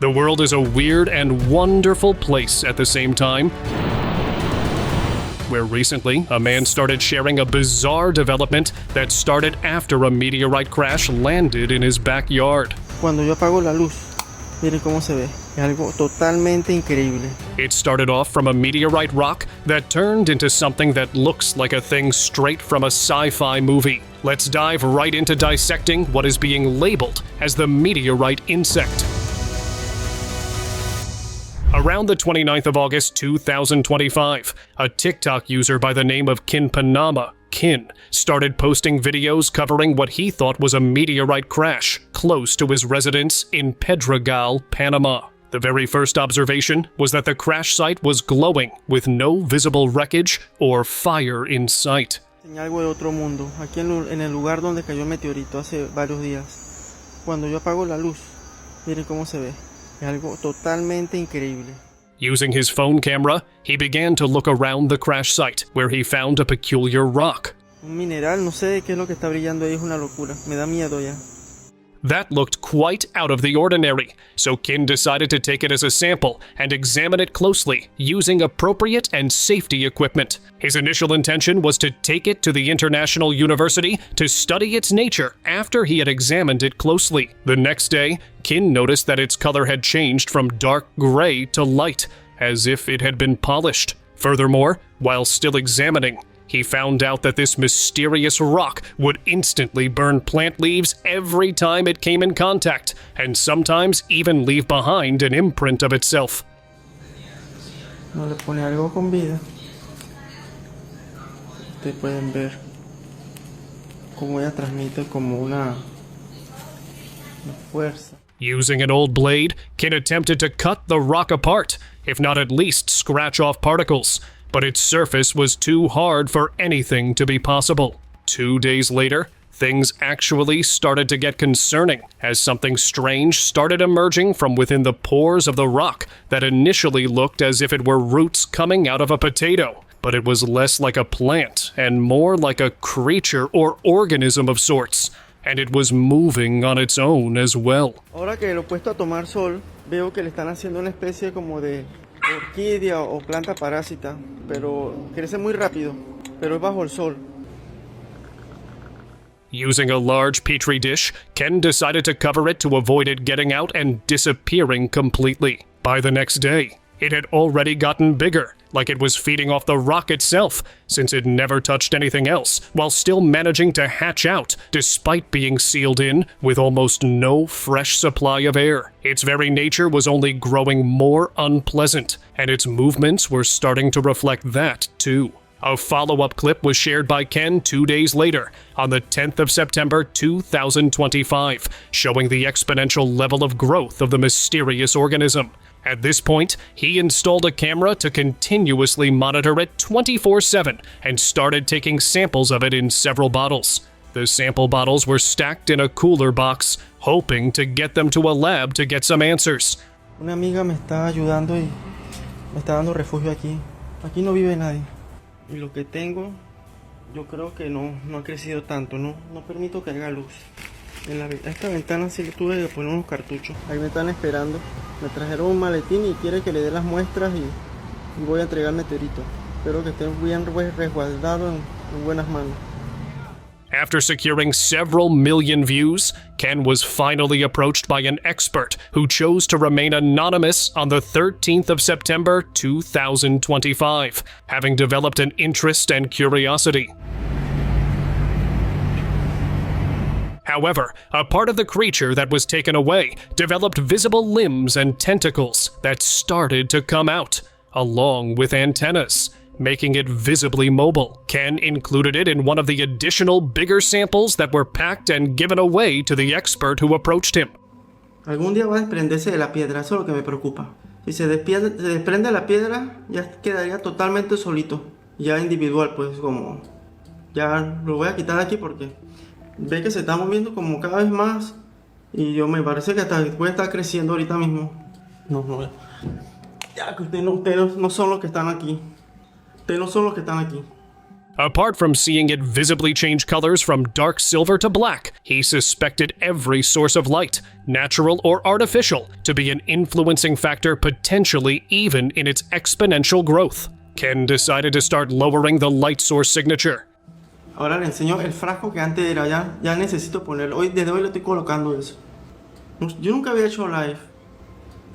The world is a weird and wonderful place at the same time, where recently a man started sharing a bizarre development that started after a meteorite crash landed in his backyard. Cuando yo apago la luz, miren cómo se ve. Es algo totalmente increíble. It started off from a meteorite rock that turned into something that looks like a thing straight from a sci-fi movie. Let's dive right into dissecting what is being labeled as the meteorite insect. Around the 29th of August 2025, a TikTok user by the name of Panama, started posting videos covering what he thought was a meteorite crash close to his residence in Pedregal, Panama. The very first observation was that the crash site was glowing with no visible wreckage or fire in sight. Algo de otro mundo. Aquí en el lugar donde cayó el meteorito hace varios días. Cuando yo apago la luz, miren cómo se ve. Es algo totalmente increíble. Using his phone camera, he began to look around the crash site, where he found a peculiar rock. Un mineral, no sé qué es lo que está brillando ahí, es una locura. Me da miedo ya. That looked quite out of the ordinary, so Kin decided to take it as a sample and examine it closely using appropriate and safety equipment. His initial intention was to take it to the International University to study its nature after he had examined it closely. The next day, Kin noticed that its color had changed from dark gray to light, as if it had been polished. Furthermore, while still examining, he found out that this mysterious rock would instantly burn plant leaves every time it came in contact, and sometimes even leave behind an imprint of itself. No le pone algo con vida. Ustedes pueden ver cómo ella transmite como una fuerza. Using an old blade, Kin attempted to cut the rock apart, if not at least scratch off particles. But its surface was too hard for anything to be possible. 2 days later, things actually started to get concerning as something strange started emerging from within the pores of the rock that initially looked as if it were roots coming out of a potato. But it was less like a plant and more like a creature or organism of sorts, and it was moving on its own as well. Ahora que lo he puesto a tomar sol, veo que le están haciendo una especie como de orquídea o planta parásita, pero crece muy rápido, pero es bajo el sol. Using a large petri dish, Ken decided to cover it to avoid it getting out and disappearing completely. By the next day, it had already gotten bigger, like it was feeding off the rock itself, since it never touched anything else, while still managing to hatch out, despite being sealed in with almost no fresh supply of air. Its very nature was only growing more unpleasant, and its movements were starting to reflect that, too. A follow-up clip was shared by Ken 2 days later, on the 10th of September 2025, showing the exponential level of growth of the mysterious organism. At this point, he installed a camera to continuously monitor it 24/7 and started taking samples of it in several bottles. The sample bottles were stacked in a cooler box, hoping to get them to a lab to get some answers. Una amiga me está ayudando y me está dando refugio aquí. Aquí no vive nadie. Y lo que tengo, yo creo que no ha crecido tanto, no permito que haya luz. Esta ventana sí le tuve que poner unos cartuchos. Ahí me están esperando. Me trajeron un maletín y quiere que le dé las muestras y voy a entregar meteorito. Espero que esté bien resguardado en buenas manos. After securing several million views, Ken was finally approached by an expert who chose to remain anonymous on the 13th of September 2025, having developed an interest and curiosity. However, a part of the creature that was taken away developed visible limbs and tentacles that started to come out, along with antennas, making it visibly mobile. Ken included it in one of the additional bigger samples that were packed and given away to the expert who approached him. Algún día va a desprenderse de la piedra, eso es lo que me preocupa. Si se desprende la piedra, ya quedaría totalmente solito, ya individual, pues como ya lo voy a quitar de aquí porque ve que se está moviendo como cada vez más y yo me parece que hasta puede estar creciendo ahorita mismo. No, ya que ustedes no son los que están aquí. Ustedes no son los que están aquí. Apart from seeing it visibly change colors from dark silver to black, he suspected every source of light, natural or artificial, to be an influencing factor potentially even in its exponential growth. Ken decided to start lowering the light source signature. Ahora le enseño el frasco que antes era, ya necesito ponerlo. Desde hoy le estoy colocando eso. Yo nunca había hecho live.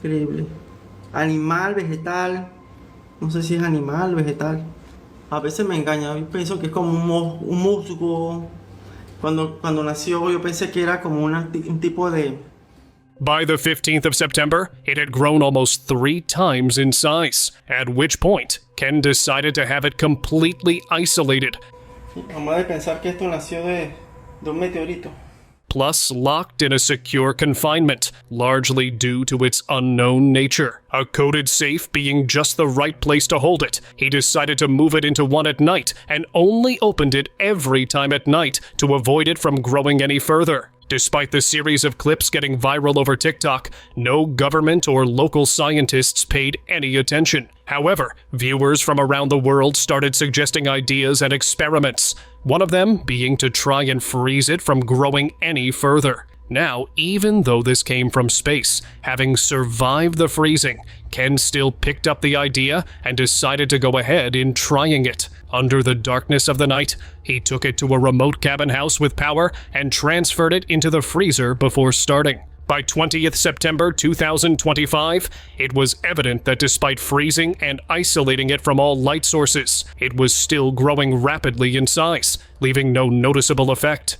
Increíble. Animal, vegetal. No sé si es animal, vegetal. A veces me engaña. Yo pienso que es como un musgo. Cuando nació yo pensé que era como un tipo de... By the 15th of September, it had grown almost 3 times in size, at which point Ken decided to have it completely isolated. Vamos a pensar que esto nació de un meteorito. Plus locked in a secure confinement, largely due to its unknown nature. A coded safe being just the right place to hold it, he decided to move it into one at night and only opened it every time at night to avoid it from growing any further. Despite the series of clips getting viral over TikTok, no government or local scientists paid any attention. However, viewers from around the world started suggesting ideas and experiments, one of them being to try and freeze it from growing any further. Now, even though this came from space, having survived the freezing, Ken still picked up the idea and decided to go ahead in trying it. Under the darkness of the night, he took it to a remote cabin house with power and transferred it into the freezer before starting. By 20th September 2025, it was evident that despite freezing and isolating it from all light sources, it was still growing rapidly in size, leaving no noticeable effect.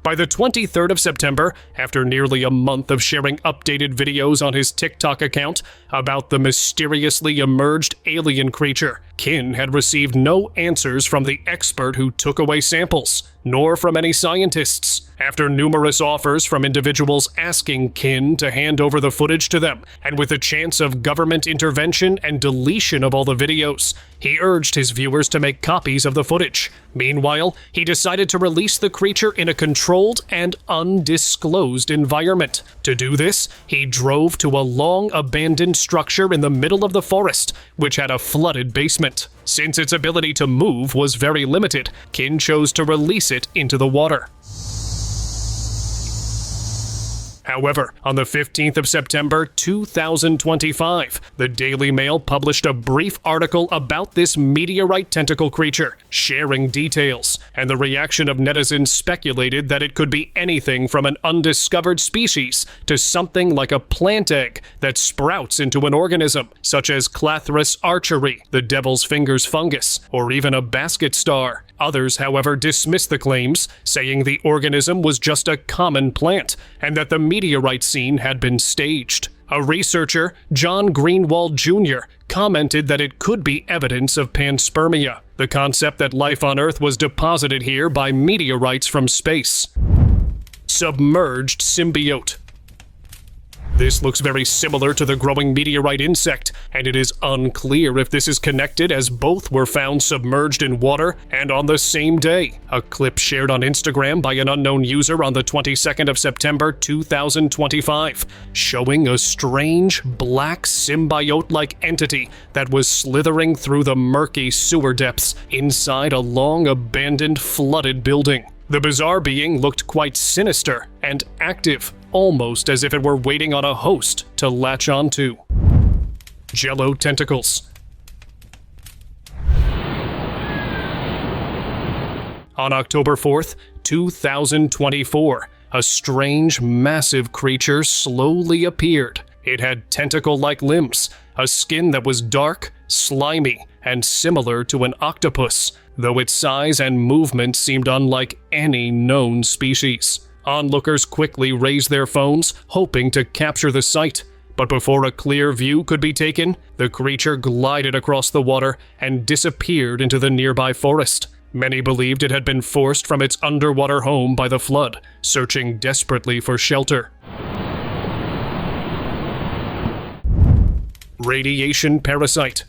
By the 23rd of September, after nearly a month of sharing updated videos on his TikTok account about the mysteriously emerged alien creature, Ken had received no answers from the expert who took away samples, nor from any scientists. After numerous offers from individuals asking Ken to hand over the footage to them, and with a chance of government intervention and deletion of all the videos, he urged his viewers to make copies of the footage. Meanwhile, he decided to release the creature in a controlled and undisclosed environment. To do this, he drove to a long-abandoned structure in the middle of the forest, which had a flooded basement. Since its ability to move was very limited, Ken chose to release it into the water. However, on the 15th of September 2025, the Daily Mail published a brief article about this meteorite tentacle creature, sharing details, and the reaction of netizens speculated that it could be anything from an undiscovered species to something like a plant egg that sprouts into an organism, such as Clathrus archery, the devil's fingers fungus, or even a basket star. Others, however, dismissed the claims, saying the organism was just a common plant, and that the meteorite scene had been staged. A researcher, John Greenwald Jr., commented that it could be evidence of panspermia, the concept that life on Earth was deposited here by meteorites from space. Submerged symbiote. This looks very similar to the growing meteorite insect, and it is unclear if this is connected as both were found submerged in water and on the same day. A clip shared on Instagram by an unknown user on the 22nd of September 2025, showing a strange black symbiote-like entity that was slithering through the murky sewer depths inside a long-abandoned flooded building. The bizarre being looked quite sinister and active, almost as if it were waiting on a host to latch onto. Jello tentacles. On October 4th, 2024, a strange, massive creature slowly appeared. It had tentacle-like limbs, a skin that was dark, slimy, and similar to an octopus, though its size and movement seemed unlike any known species. Onlookers quickly raised their phones, hoping to capture the sight. But before a clear view could be taken, the creature glided across the water and disappeared into the nearby forest. Many believed it had been forced from its underwater home by the flood, searching desperately for shelter. Radiation parasite.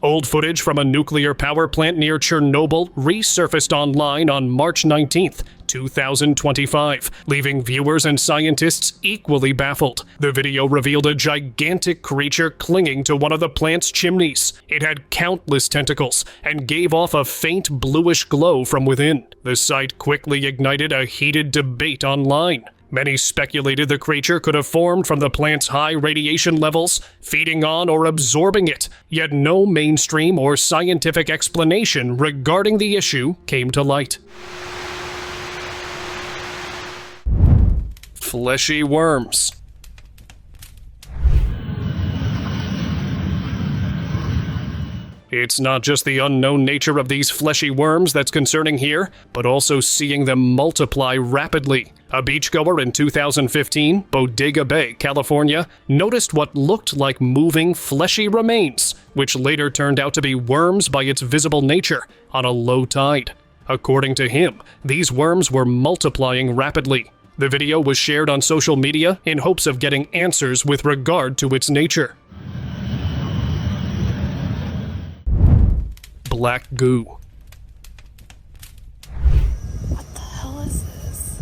Old footage from a nuclear power plant near Chernobyl resurfaced online on March 19th, 2025, leaving viewers and scientists equally baffled. The video revealed a gigantic creature clinging to one of the plant's chimneys. It had countless tentacles and gave off a faint bluish glow from within. The sight quickly ignited a heated debate online. Many speculated the creature could have formed from the plant's high radiation levels, feeding on or absorbing it, yet no mainstream or scientific explanation regarding the issue came to light. Fleshy worms. It's not just the unknown nature of these fleshy worms that's concerning here, but also seeing them multiply rapidly. A beachgoer in 2015, Bodega Bay, California, noticed what looked like moving fleshy remains, which later turned out to be worms by its visible nature, on a low tide. According to him, these worms were multiplying rapidly. The video was shared on social media in hopes of getting answers with regard to its nature. Black goo. What the hell is this?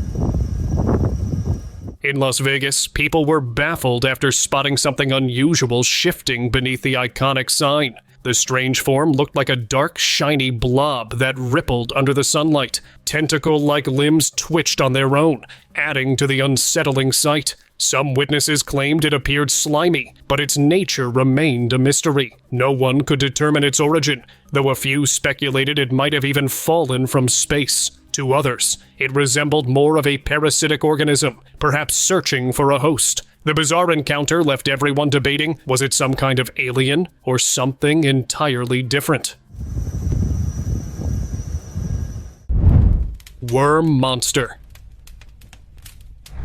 In Las Vegas, people were baffled after spotting something unusual shifting beneath the iconic sign. The strange form looked like a dark, shiny blob that rippled under the sunlight. Tentacle-like limbs twitched on their own, adding to the unsettling sight. Some witnesses claimed it appeared slimy, but its nature remained a mystery. No one could determine its origin, though a few speculated it might have even fallen from space. To others, it resembled more of a parasitic organism, perhaps searching for a host. The bizarre encounter left everyone debating, was it some kind of alien or something entirely different? Worm monster.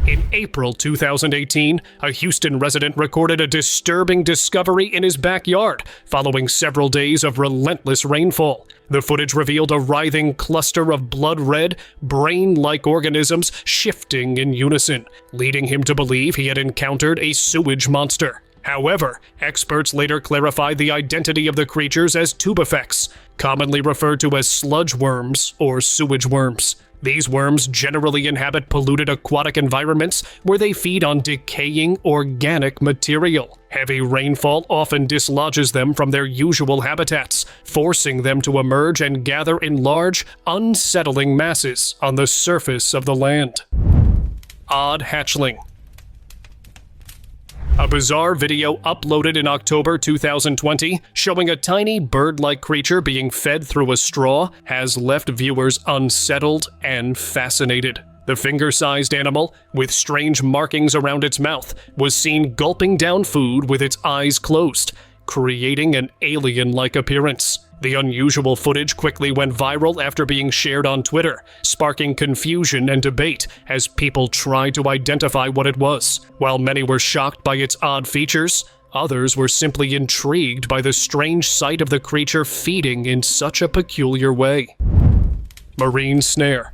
In April 2018, a Houston resident recorded a disturbing discovery in his backyard following several days of relentless rainfall. The footage revealed a writhing cluster of blood-red, brain-like organisms shifting in unison, leading him to believe he had encountered a sewage monster. However, experts later clarified the identity of the creatures as tubifex, commonly referred to as sludge worms or sewage worms. These worms generally inhabit polluted aquatic environments where they feed on decaying organic material. Heavy rainfall often dislodges them from their usual habitats, forcing them to emerge and gather in large, unsettling masses on the surface of the land. Odd hatchling. A bizarre video uploaded in October 2020 showing a tiny bird-like creature being fed through a straw has left viewers unsettled and fascinated. The finger-sized animal, with strange markings around its mouth, was seen gulping down food with its eyes closed, creating an alien-like appearance. The unusual footage quickly went viral after being shared on Twitter, sparking confusion and debate as people tried to identify what it was. While many were shocked by its odd features, others were simply intrigued by the strange sight of the creature feeding in such a peculiar way. Marine snare.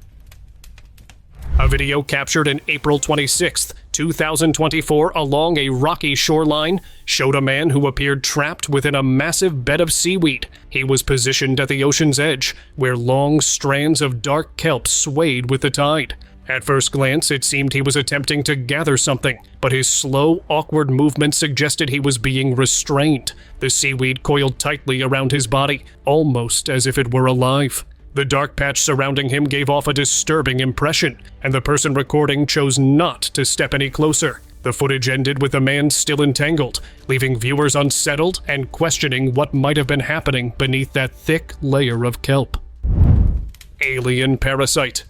A video captured in April 26, 2024 along a rocky shoreline showed a man who appeared trapped within a massive bed of seaweed. He was positioned at the ocean's edge, where long strands of dark kelp swayed with the tide. At first glance, it seemed he was attempting to gather something, but his slow, awkward movement suggested he was being restrained. The seaweed coiled tightly around his body, almost as if it were alive. The dark patch surrounding him gave off a disturbing impression, and the person recording chose not to step any closer. The footage ended with the man still entangled, leaving viewers unsettled and questioning what might have been happening beneath that thick layer of kelp. Alien parasite.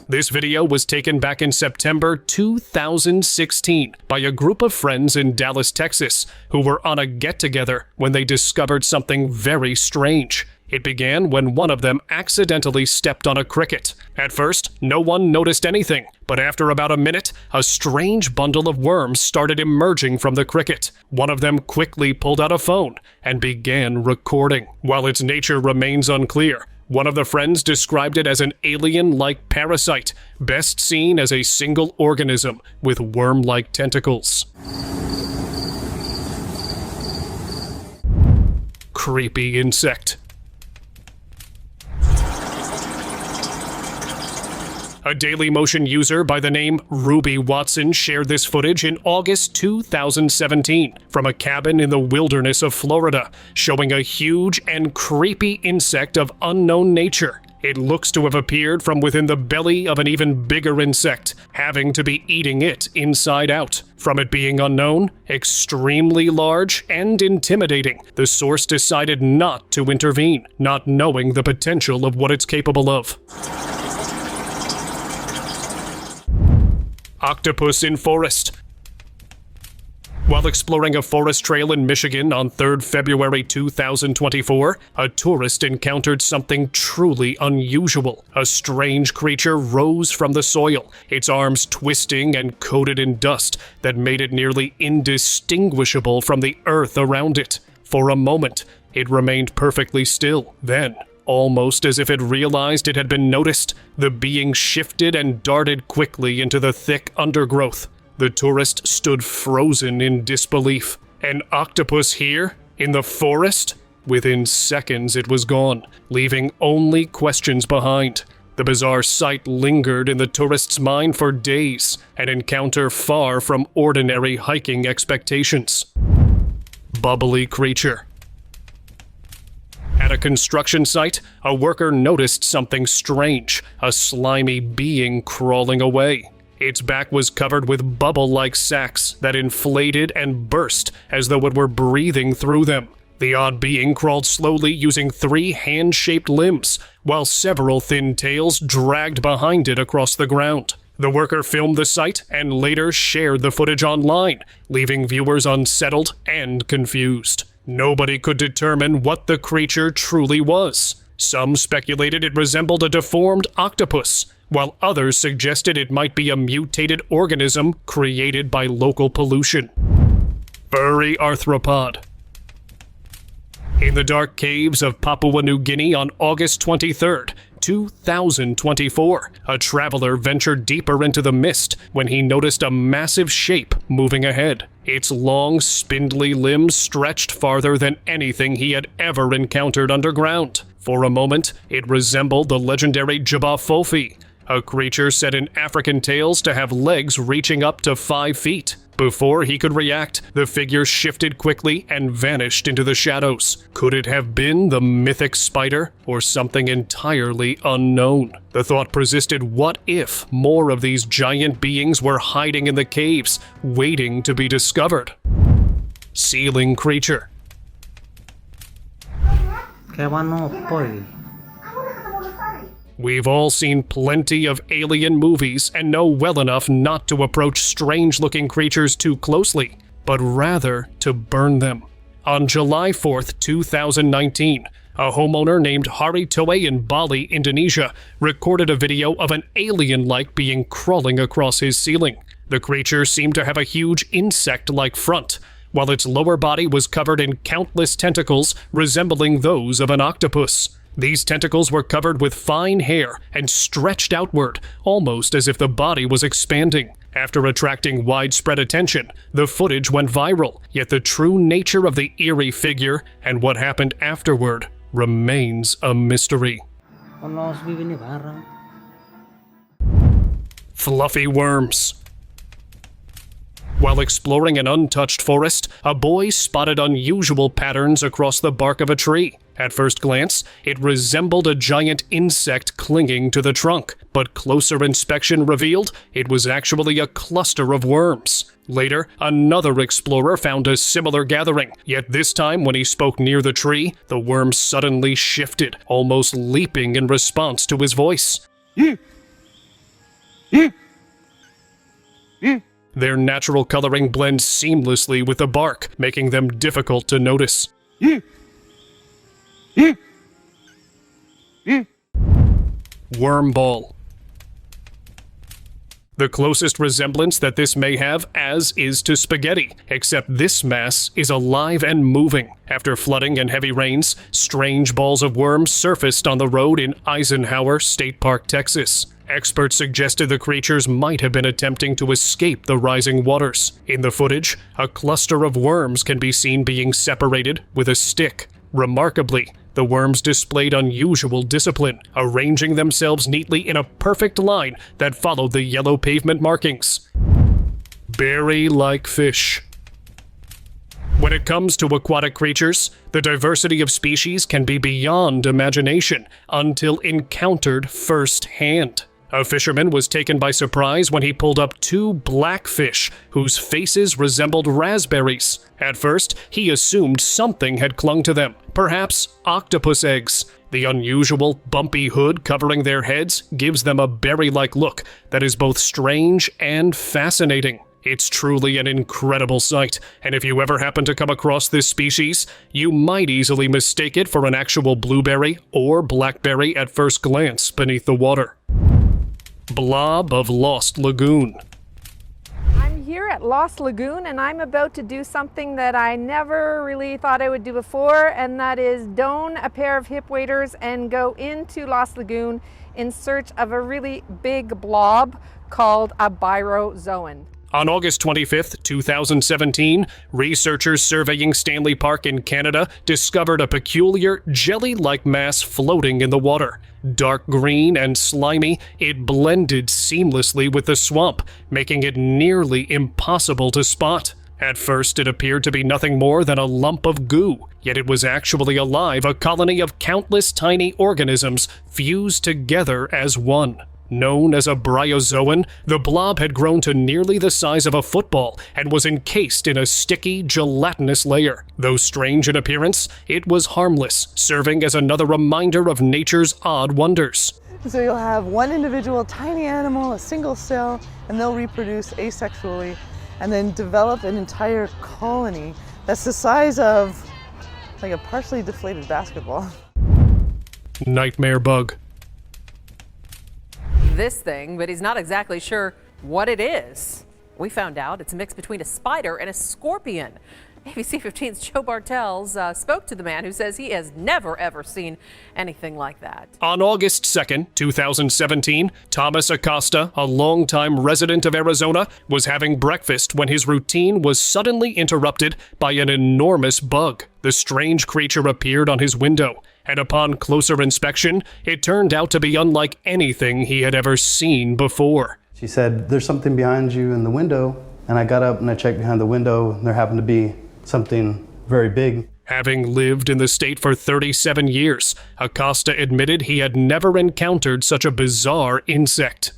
This video was taken back in September 2016 by a group of friends in Dallas, Texas, who were on a get-together when they discovered something very strange. It began when one of them accidentally stepped on a cricket. At first, no one noticed anything, but after about a minute, a strange bundle of worms started emerging from the cricket. One of them quickly pulled out a phone and began recording. While its nature remains unclear, one of the friends described it as an alien-like parasite, best seen as a single organism with worm-like tentacles. Creepy insect. A Dailymotion user by the name Ruby Watson shared this footage in August 2017 from a cabin in the wilderness of Florida, showing a huge and creepy insect of unknown nature. It looks to have appeared from within the belly of an even bigger insect, having to be eating it inside out. From it being unknown, extremely large, and intimidating, the source decided not to intervene, not knowing the potential of what it's capable of. Octopus in forest. While exploring a forest trail in Michigan on 3rd February 2024, a tourist encountered something truly unusual. A strange creature rose from the soil, its arms twisting and coated in dust that made it nearly indistinguishable from the earth around it. For a moment, it remained perfectly still. Then, almost as if it realized it had been noticed, the being shifted and darted quickly into the thick undergrowth. The tourist stood frozen in disbelief. An octopus here? In the forest? Within seconds it was gone, leaving only questions behind. The bizarre sight lingered in the tourist's mind for days, an encounter far from ordinary hiking expectations. Bubbly creature. At a construction site, a worker noticed something strange, a slimy being crawling away. Its back was covered with bubble-like sacs that inflated and burst as though it were breathing through them. The odd being crawled slowly using 3 hand-shaped limbs, while several thin tails dragged behind it across the ground. The worker filmed the sight and later shared the footage online, leaving viewers unsettled and confused. Nobody could determine what the creature truly was. Some speculated it resembled a deformed octopus, while others suggested it might be a mutated organism created by local pollution. Furry arthropod. In the dark caves of Papua New Guinea on August 23rd, 2024, a traveler ventured deeper into the mist when he noticed a massive shape moving ahead. Its long, spindly limbs stretched farther than anything he had ever encountered underground. For a moment, it resembled the legendary Jabafofi, a creature said in African tales to have legs reaching up to 5 feet. Before he could react, the figure shifted quickly and vanished into the shadows. Could it have been the mythic spider or something entirely unknown? The thought persisted, what if more of these giant beings were hiding in the caves, waiting to be discovered? Ceiling creature. We've all seen plenty of alien movies and know well enough not to approach strange-looking creatures too closely, but rather to burn them. On July 4th, 2019, a homeowner named Hari Toe in Bali, Indonesia, recorded a video of an alien-like being crawling across his ceiling. The creature seemed to have a huge insect-like front, while its lower body was covered in countless tentacles resembling those of an octopus. These tentacles were covered with fine hair and stretched outward, almost as if the body was expanding. After attracting widespread attention, the footage went viral, yet the true nature of the eerie figure and what happened afterward remains a mystery. Fluffy worms. While exploring an untouched forest, a boy spotted unusual patterns across the bark of a tree. At first glance, it resembled a giant insect clinging to the trunk, but closer inspection revealed it was actually a cluster of worms. Later, another explorer found a similar gathering, yet this time when he spoke near the tree, the worms suddenly shifted, almost leaping in response to his voice. Their natural coloring blends seamlessly with the bark, making them difficult to notice. Worm ball. The closest resemblance that this may have as is to spaghetti, except this mass is alive and moving. After flooding and heavy rains, strange balls of worms surfaced on the road in Eisenhower State Park, Texas. Experts suggested the creatures might have been attempting to escape the rising waters. In the footage, a cluster of worms can be seen being separated with a stick. Remarkably, The worms displayed unusual discipline, arranging themselves neatly in a perfect line that followed the yellow pavement markings. Berry-like fish. When it comes to aquatic creatures, the diversity of species can be beyond imagination until encountered firsthand. A fisherman was taken by surprise when he pulled up two blackfish whose faces resembled raspberries. At first, he assumed something had clung to them, perhaps octopus eggs. The unusual, bumpy hood covering their heads gives them a berry-like look that is both strange and fascinating. It's truly an incredible sight, and if you ever happen to come across this species, you might easily mistake it for an actual blueberry or blackberry at first glance beneath the water. Blob of Lost Lagoon. I'm here at Lost Lagoon and I'm about to do something that I never really thought I would do before, and that is don a pair of hip waders and go into Lost Lagoon in search of a really big blob called a birozoan. On August 25th, 2017, researchers surveying Stanley Park in Canada discovered a peculiar jelly-like mass floating in the water. Dark green and slimy, it blended seamlessly with the swamp, making it nearly impossible to spot. At first, it appeared to be nothing more than a lump of goo, yet it was actually alive, a colony of countless tiny organisms fused together as one. Known as a bryozoan, the blob had grown to nearly the size of a football and was encased in a sticky, gelatinous layer. Though strange in appearance, it was harmless, serving as another reminder of nature's odd wonders. So you'll have one individual tiny animal, a single cell, and they'll reproduce asexually and then develop an entire colony that's the size of like a partially deflated basketball. Nightmare bug. This thing, but he's not exactly sure what it is. We found out it's a mix between a spider and a scorpion. ABC 15's Joe Bartels spoke to the man who says he has never, ever seen anything like that. On August 2nd, 2017, Thomas Acosta, a longtime resident of Arizona, was having breakfast when his routine was suddenly interrupted by an enormous bug. The strange creature appeared on his window, and upon closer inspection, it turned out to be unlike anything he had ever seen before. She said, "There's something behind you in the window," and I got up and I checked behind the window, and there happened to be something very big. Having lived in the state for 37 years, Acosta admitted he had never encountered such a bizarre insect.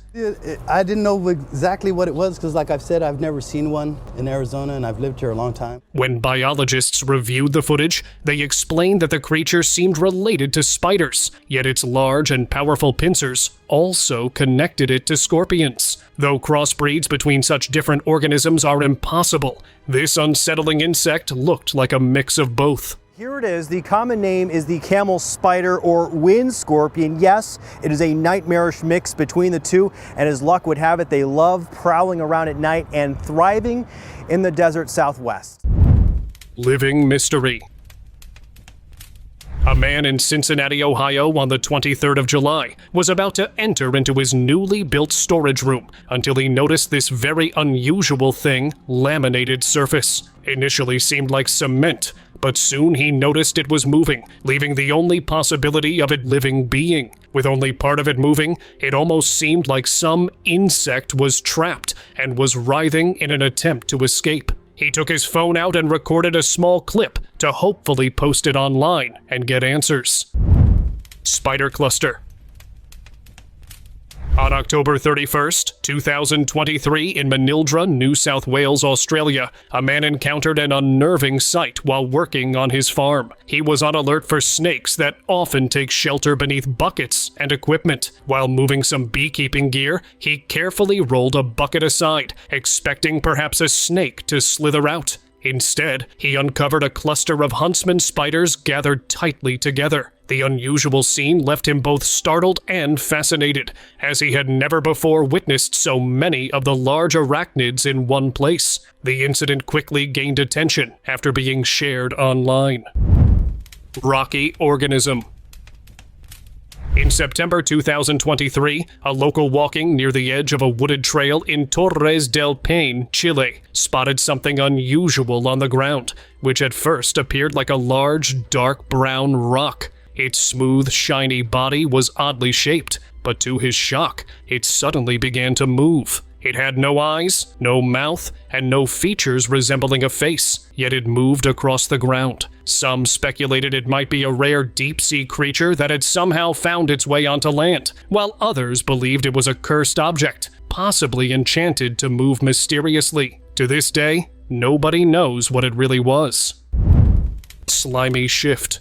I didn't know exactly what it was because, like I've said, I've never seen one in Arizona and I've lived here a long time. When biologists reviewed the footage, they explained that the creature seemed related to spiders, yet its large and powerful pincers also connected it to scorpions. Though crossbreeds between such different organisms are impossible, this unsettling insect looked like a mix of both. Here it is. The common name is the camel spider or wind scorpion. Yes, it is a nightmarish mix between the two, and as luck would have it, they love prowling around at night and thriving in the desert southwest. Living mystery. A man in Cincinnati, Ohio, on the 23rd of July was about to enter into his newly built storage room until he noticed this very unusual thing, laminated surface. Initially seemed like cement, but soon he noticed it was moving, leaving the only possibility of it living being. With only part of it moving, it almost seemed like some insect was trapped and was writhing in an attempt to escape. He took his phone out and recorded a small clip to hopefully post it online and get answers. Spider cluster. On October 31st, 2023, in Manildra, New South Wales, Australia, a man encountered an unnerving sight while working on his farm. He was on alert for snakes that often take shelter beneath buckets and equipment. While moving some beekeeping gear, he carefully rolled a bucket aside, expecting perhaps a snake to slither out. Instead, he uncovered a cluster of huntsman spiders gathered tightly together. The unusual scene left him both startled and fascinated, as he had never before witnessed so many of the large arachnids in one place. The incident quickly gained attention after being shared online. Rocky organism. In September 2023, a local walking near the edge of a wooded trail in Torres del Paine, Chile, spotted something unusual on the ground, which at first appeared like a large, dark brown rock. Its smooth, shiny body was oddly shaped, but to his shock, it suddenly began to move. It had no eyes, no mouth, and no features resembling a face, yet it moved across the ground. Some speculated it might be a rare deep-sea creature that had somehow found its way onto land, while others believed it was a cursed object, possibly enchanted to move mysteriously. To this day, nobody knows what it really was. Slimy shift.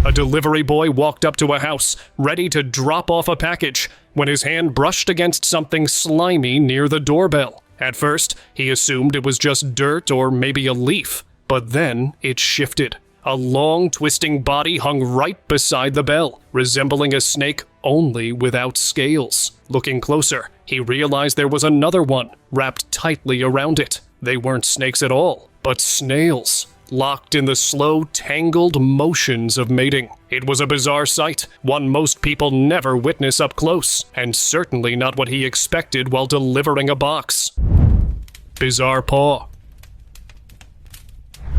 A delivery boy walked up to a house, ready to drop off a package, when his hand brushed against something slimy near the doorbell. At first, he assumed it was just dirt or maybe a leaf, but then it shifted. A long, twisting body hung right beside the bell, resembling a snake only without scales. Looking closer, he realized there was another one, wrapped tightly around it. They weren't snakes at all, but snails, locked in the slow, tangled motions of mating. It was a bizarre sight, one most people never witness up close, and certainly not what he expected while delivering a box. Bizarre paw.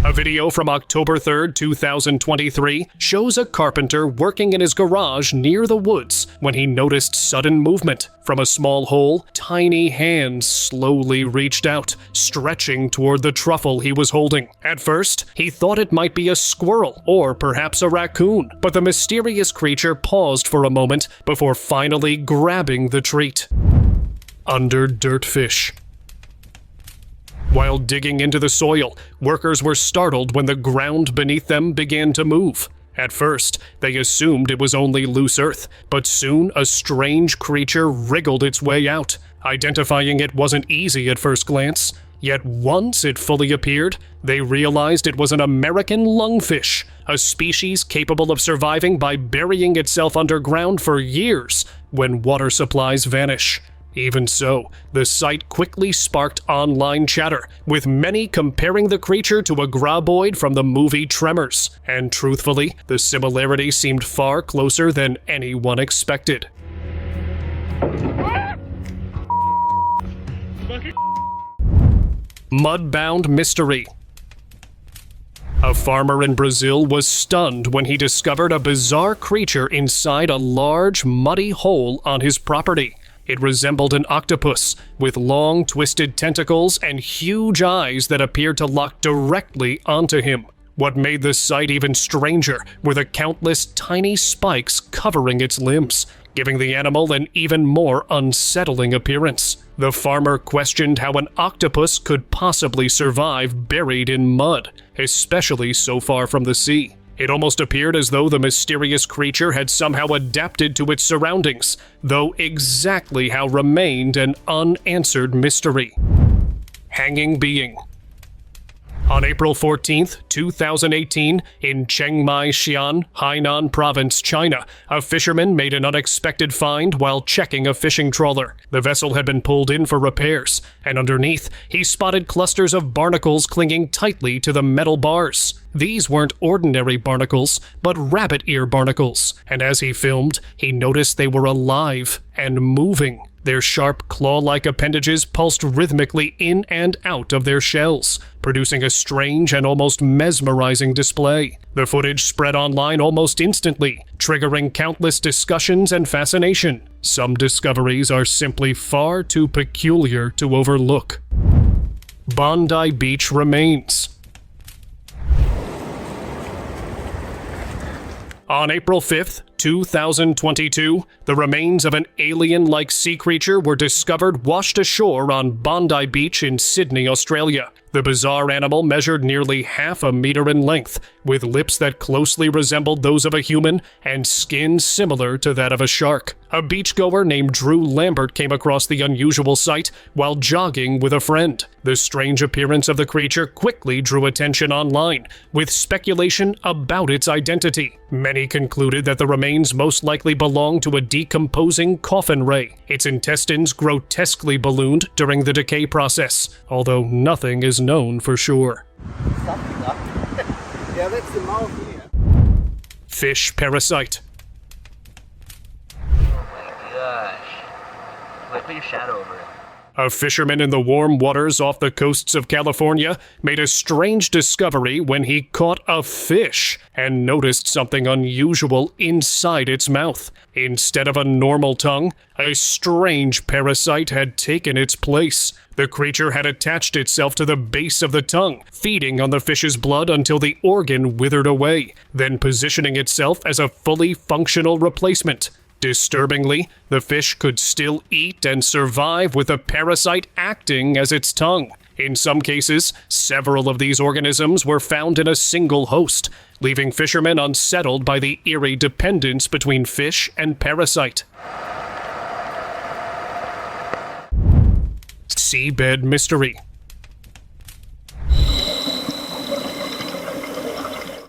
A video from October 3rd, 2023 shows a carpenter working in his garage near the woods when he noticed sudden movement. From a small hole, tiny hands slowly reached out, stretching toward the truffle he was holding. At first, he thought it might be a squirrel or perhaps a raccoon, but the mysterious creature paused for a moment before finally grabbing the treat. Under dirtfish. While digging into the soil, workers were startled when the ground beneath them began to move. At first, they assumed it was only loose earth, but soon a strange creature wriggled its way out. Identifying it wasn't easy at first glance, yet once it fully appeared, they realized it was an American lungfish, a species capable of surviving by burying itself underground for years when water supplies vanish. Even so, the sight quickly sparked online chatter, with many comparing the creature to a graboid from the movie Tremors, and truthfully, the similarity seemed far closer than anyone expected. Mudbound mystery. A farmer in Brazil was stunned when he discovered a bizarre creature inside a large, muddy hole on his property. It resembled an octopus, with long, twisted tentacles and huge eyes that appeared to lock directly onto him. What made the sight even stranger were the countless tiny spikes covering its limbs, giving the animal an even more unsettling appearance. The farmer questioned how an octopus could possibly survive buried in mud, especially so far from the sea. It almost appeared as though the mysterious creature had somehow adapted to its surroundings, though exactly how remained an unanswered mystery. Hanging being. On April 14th, 2018, in Chiang Mai, Xi'an, Hainan Province, China, a fisherman made an unexpected find while checking a fishing trawler. The vessel had been pulled in for repairs, and underneath, he spotted clusters of barnacles clinging tightly to the metal bars. These weren't ordinary barnacles, but rabbit ear barnacles, and as he filmed, he noticed they were alive and moving. Their sharp, claw-like appendages pulsed rhythmically in and out of their shells, producing a strange and almost mesmerizing display. The footage spread online almost instantly, triggering countless discussions and fascination. Some discoveries are simply far too peculiar to overlook. Bondi Beach remains. On April 5th, 2022, the remains of an alien-like sea creature were discovered washed ashore on Bondi Beach in Sydney, Australia. The bizarre animal measured nearly half a meter in length, with lips that closely resembled those of a human and skin similar to that of a shark. A beachgoer named Drew Lambert came across the unusual sight while jogging with a friend. The strange appearance of the creature quickly drew attention online, with speculation about its identity. Many concluded that the remains most likely belong to a decomposing coffin ray, its intestines grotesquely ballooned during the decay process, although nothing is known for sure. Yeah, that's the mouth here. Fish parasite. Oh my gosh. Wait, put your shadow over it. A fisherman in the warm waters off the coasts of California made a strange discovery when he caught a fish and noticed something unusual inside its mouth. Instead of a normal tongue, a strange parasite had taken its place. The creature had attached itself to the base of the tongue, feeding on the fish's blood until the organ withered away, then positioning itself as a fully functional replacement. Disturbingly, the fish could still eat and survive with the parasite acting as its tongue. In some cases, several of these organisms were found in a single host, leaving fishermen unsettled by the eerie dependence between fish and parasite. Seabed mystery.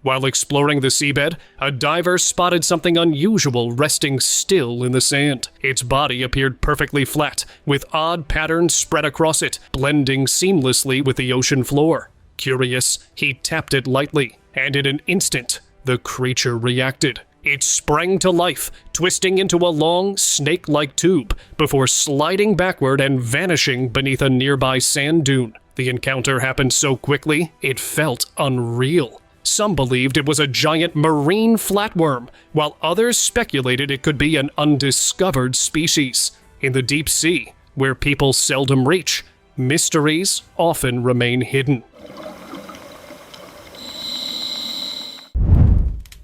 While exploring the seabed, a diver spotted something unusual resting still in the sand. Its body appeared perfectly flat, with odd patterns spread across it, blending seamlessly with the ocean floor. Curious, he tapped it lightly, and in an instant, the creature reacted. It sprang to life, twisting into a long, snake-like tube, before sliding backward and vanishing beneath a nearby sand dune. The encounter happened so quickly, it felt unreal. Some believed it was a giant marine flatworm, while others speculated it could be an undiscovered species. In the deep sea, where people seldom reach, mysteries often remain hidden.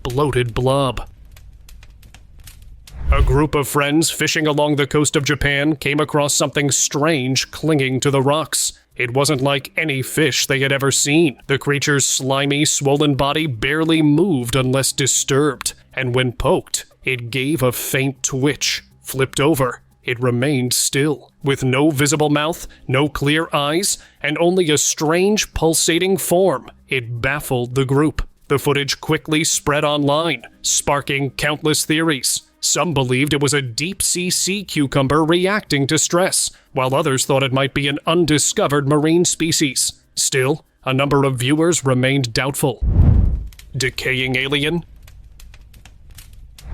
Bloated blob. A group of friends fishing along the coast of Japan came across something strange clinging to the rocks. It wasn't like any fish they had ever seen. The creature's slimy, swollen body barely moved unless disturbed, and when poked, it gave a faint twitch. Flipped over, it remained still, with no visible mouth, no clear eyes, and only a strange, pulsating form. It baffled the group. The footage quickly spread online, sparking countless theories. Some believed it was a deep-sea sea cucumber reacting to stress, while others thought it might be an undiscovered marine species. Still, a number of viewers remained doubtful. Decaying alien?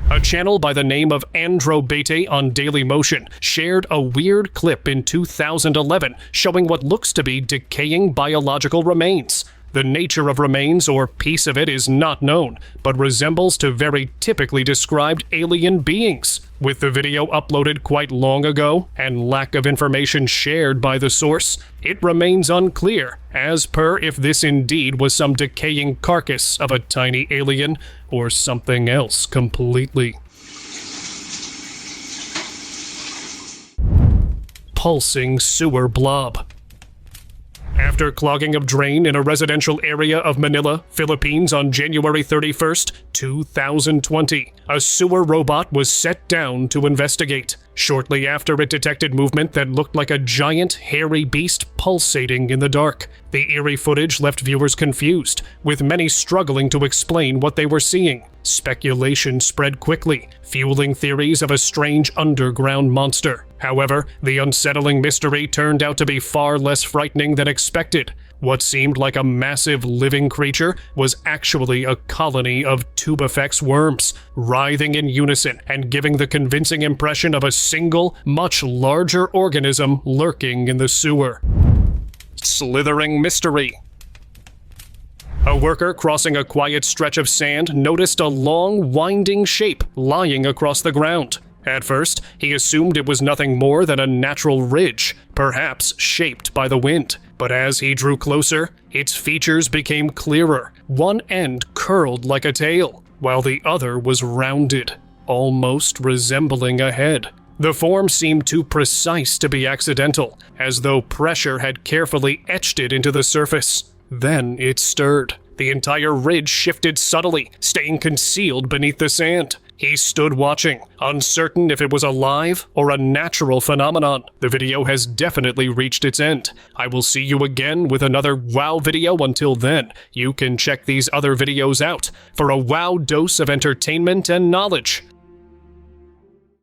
A channel by the name of Androbete on Dailymotion shared a weird clip in 2011 showing what looks to be decaying biological remains. The nature of remains or piece of it is not known, but resembles to very typically described alien beings. With the video uploaded quite long ago and lack of information shared by the source, it remains unclear as per if this indeed was some decaying carcass of a tiny alien or something else completely. Pulsing sewer blob. After clogging of drain in a residential area of Manila, Philippines on January 31st, 2020, a sewer robot was set down to investigate. Shortly after, it detected movement that looked like a giant, hairy beast pulsating in the dark. The eerie footage left viewers confused, with many struggling to explain what they were seeing. Speculation spread quickly, fueling theories of a strange underground monster. However, the unsettling mystery turned out to be far less frightening than expected. What seemed like a massive living creature was actually a colony of tubifex worms, writhing in unison and giving the convincing impression of a single, much larger organism lurking in the sewer. Slithering mystery. A worker crossing a quiet stretch of sand noticed a long, winding shape lying across the ground. At first, he assumed it was nothing more than a natural ridge, perhaps shaped by the wind. But as he drew closer, its features became clearer. One end curled like a tail, while the other was rounded, almost resembling a head. The form seemed too precise to be accidental, as though pressure had carefully etched it into the surface. Then it stirred. The entire ridge shifted subtly, staying concealed beneath the sand. He stood watching, uncertain if it was alive or a natural phenomenon. The video has definitely reached its end. I will see you again with another WOW video. Until then, you can check these other videos out for a WOW dose of entertainment and knowledge.